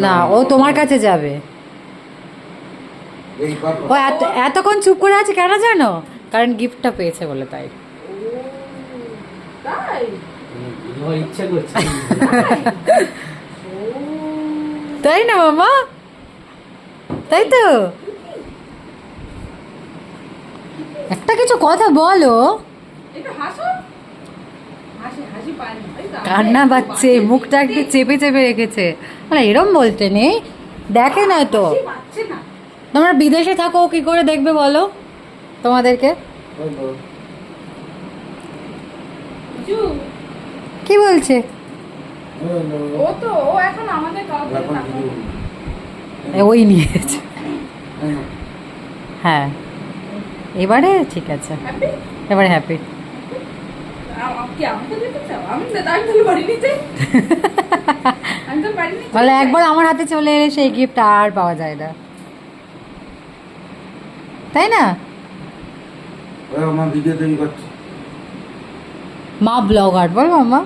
না, ও তোমার কাছে যাবে। ও এতক্ষণ চুপ করে আছে কেন জানো? কারণ গিফটটা পেয়েছে বলে তাই। ইচ্ছা করছে। তাই না মামা? তাই তো, একটা কিছু কথা বলো। কান্না পাচ্ছে, মুখটা একটু চেপে চেপে রেখেছে। মানে এরম বলতে নেই, দেখে না তো। তোমরা বিদেশে থাকো, ও কি করে দেখবে বলো তোমাদেরকে? কি বলছে? ওই নিয়েছে। হ্যাঁ, এবারে ঠিক আছে, এবারে হ্যাপি। বলে একবার আমার হাতে চলে এলে সেই গিফট আর পাওয়া যায় না, তাই না? মা ব্লগার, বল মামা।